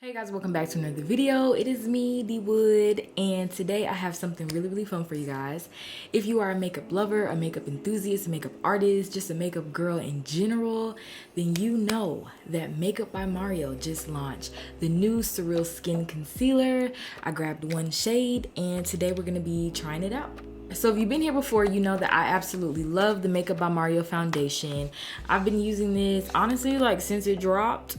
Hey guys, welcome back to another video. It is me, D Wood, and today I have something really fun for you guys. If you are a makeup lover, a makeup enthusiast, a makeup artist, just a makeup girl in general, then you know that Makeup by Mario just launched the new Surreal Skin Concealer. I grabbed one shade and today we're gonna be trying it out. So if you've been here before, you know that I absolutely love the Makeup by Mario foundation. I've been using this honestly like since it dropped.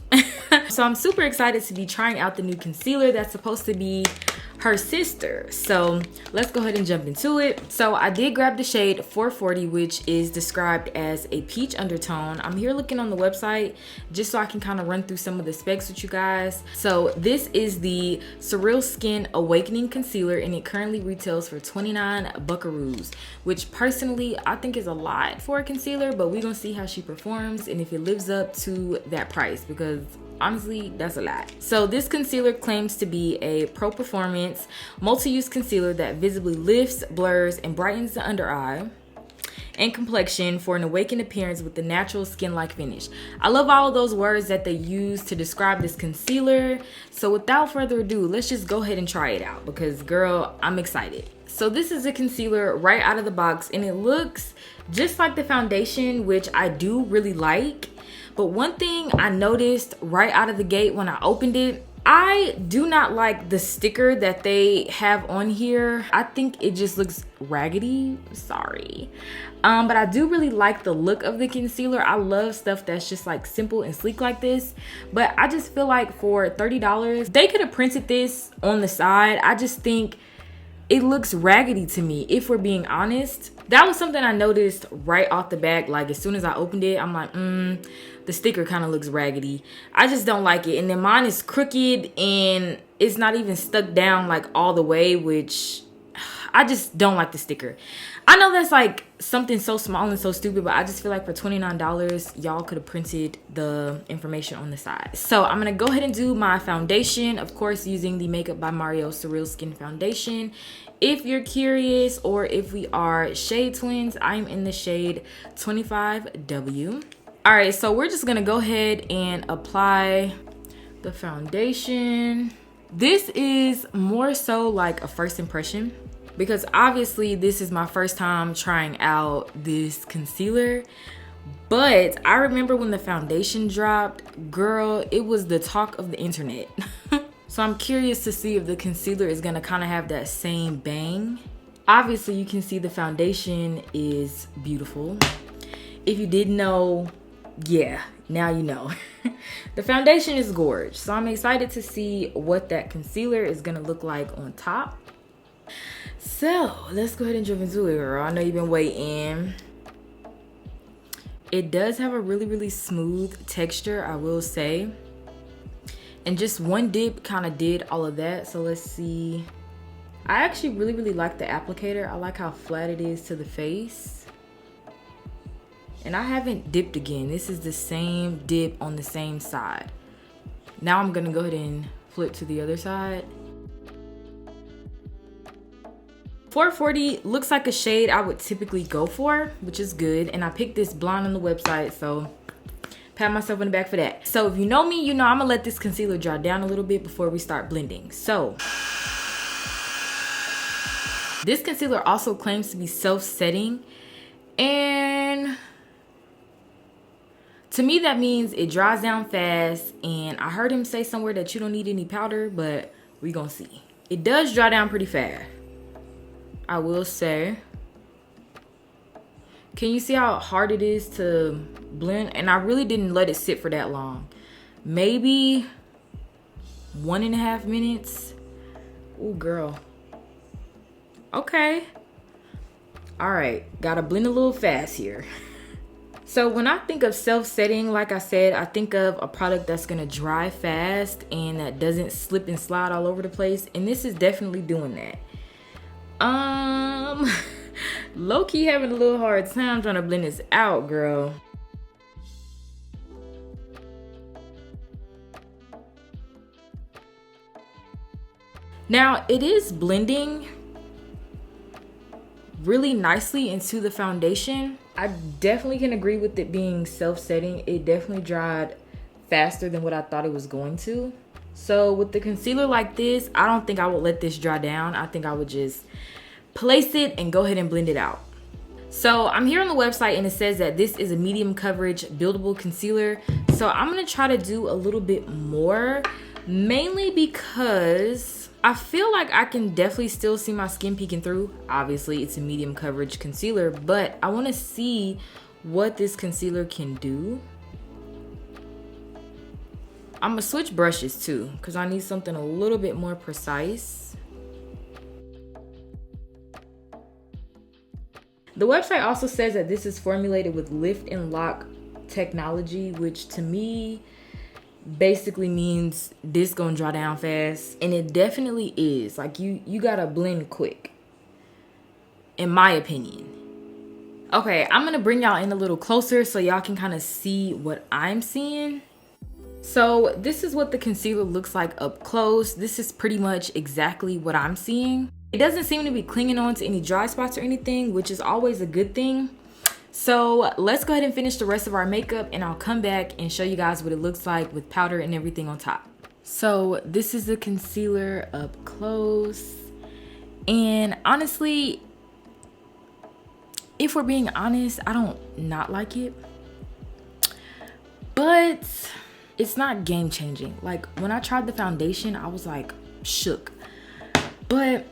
So I'm super excited to be trying out the new concealer that's supposed to be her sister. So let's go ahead and jump into it. So I did grab the shade 440, which is described as a peach undertone. I'm here looking on the website just so I can kind of run through some of the specs with you guys. So this is the Surreal Skin Awakening Concealer and it currently retails for 29 buckaroos, which personally I think is a lot for a concealer, but we're gonna see how she performs and if it lives up to that price, because honestly, that's a lot. So this concealer claims to be a pro performance multi-use concealer that visibly lifts, blurs, and brightens the under eye and complexion for an awakened appearance with the natural skin-like finish. I love all of those words that they use to describe this concealer. So without further ado, let's just go ahead and try it out because girl, I'm excited. So this is a concealer right out of the box and it looks just like the foundation, which I do really like. But one thing I noticed right out of the gate when I opened it, I do not like the sticker that they have on here. I think it just looks raggedy, sorry. But I do really like the look of the concealer. I love stuff that's just like simple and sleek like this. But I just feel like for $30, they could have printed this on the side. I just think it looks raggedy to me, if we're being honest. That was something I noticed right off the bat. Like as soon as I opened it, I'm like, the sticker kind of looks raggedy. I just don't like it. And then mine is crooked and it's not even stuck down like all the way, which I just don't like the sticker. I know that's like something so small and so stupid, but I just feel like for $29, y'all could have printed the information on the side. So I'm gonna go ahead and do my foundation, of course, using the Makeup by Mario Surreal Skin Foundation. If you're curious, or if we are shade twins, I'm in the shade 25W. All right, so we're just gonna go ahead and apply the foundation. This is more so like a first impression, because obviously this is my first time trying out this concealer. But I remember when the foundation dropped, girl, it was the talk of the internet. So I'm curious to see if the concealer is gonna kind of have that same bang. Obviously you can see the foundation is beautiful. If you didn't know, yeah, now you know. The foundation is gorgeous. So I'm excited to see what that concealer is gonna look like on top. So let's go ahead and jump into it, girl. I know you've been waiting. It does have a really smooth texture, I will say. And just one dip kind of did all of that. So let's see. I actually really like the applicator. I like how flat it is to the face. And I haven't dipped again. This is the same dip on the same side. Now I'm gonna go ahead and flip to the other side. 440 looks like a shade I would typically go for, which is good. And I picked this blonde on the website, so pat myself in the back for that. So if you know me, you know I'm gonna let this concealer dry down a little bit before we start blending. So this concealer also claims to be self-setting, and to me that means it dries down fast. And I heard him say somewhere that you don't need any powder, but we gonna see. It does dry down pretty fast, I will say. Can you see how hard it is to blend? And I really didn't let it sit for that long. Maybe 1.5 minutes. Oh, girl. Okay. All right, gotta blend a little fast here. So when I think of self-setting, like I said, I think of a product that's gonna dry fast and that doesn't slip and slide all over the place. And this is definitely doing that. Low-key having a little hard time trying to blend this out, girl. Now it is blending really nicely into the foundation. I definitely can agree with it being self-setting. It definitely dried faster than what I thought it was going to. So with the concealer like this, I don't think I would let this dry down. I think I would just place it and go ahead and blend it out. So I'm here on the website and it says that this is a medium coverage buildable concealer. So I'm gonna try to do a little bit more, mainly because I feel like I can definitely still see my skin peeking through. Obviously it's a medium coverage concealer, but I wanna see what this concealer can do. I'm gonna switch brushes too, because I need something a little bit more precise. The website also says that this is formulated with lift and lock technology, which to me basically means this gonna dry down fast, and it definitely is. Like you gotta blend quick, in my opinion. Okay, I'm gonna bring y'all in a little closer so y'all can kind of see what I'm seeing. So this is what the concealer looks like up close. This is pretty much exactly what I'm seeing. It doesn't seem to be clinging on to any dry spots or anything, which is always a good thing. So let's go ahead and finish the rest of our makeup and I'll come back and show you guys what it looks like with powder and everything on top. So this is the concealer up close. And honestly, if we're being honest, I don't not like it. But it's not game changing. Like when I tried the foundation, I was like shook. But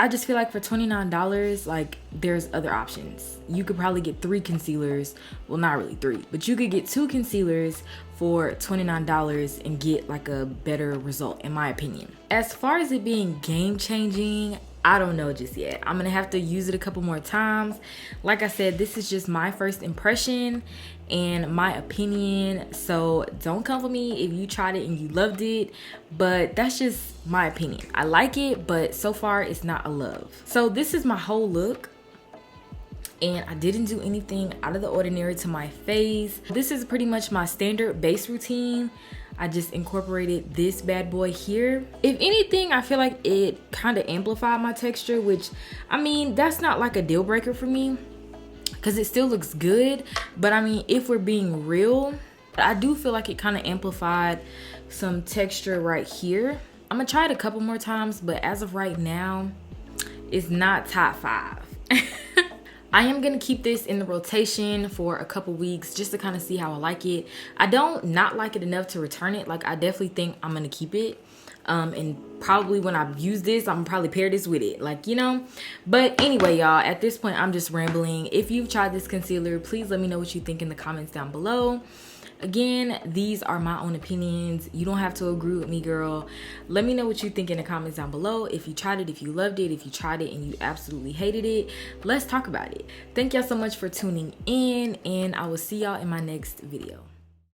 I just feel like for $29, like there's other options. You could probably get 3 concealers. Well, not really 3, but you could get 2 concealers for $29 and get like a better result, in my opinion. As far as it being game changing, I don't know just yet. I'm gonna have to use it a couple more times. Like I said, this is just my first impression and my opinion, so don't come for me if you tried it and you loved it, but that's just my opinion. I like it, but so far it's not a love. So this is my whole look, and I didn't do anything out of the ordinary to my face. This is pretty much my standard base routine. I just incorporated this bad boy here. If anything, I feel like it kind of amplified my texture, which, I mean, that's not like a deal breaker for me because it still looks good. But I mean, if we're being real, I do feel like it kind of amplified some texture right here. I'm gonna try it a couple more times, but as of right now, it's not top 5. I am gonna keep this in the rotation for a couple weeks just to kind of see how I like it. I don't not like it enough to return it. Like I definitely think I'm gonna keep it. And probably when I use this, I'm probably pair this with it, like, you know. But anyway, y'all, at this point, I'm just rambling. If you've tried this concealer, please let me know what you think in the comments down below. Again, these are my own opinions. You don't have to agree with me, girl. Let me know what you think in the comments down below. If you tried it, if you loved it, if you tried it and you absolutely hated it, let's talk about it. Thank y'all so much for tuning in, and I will see y'all in my next video.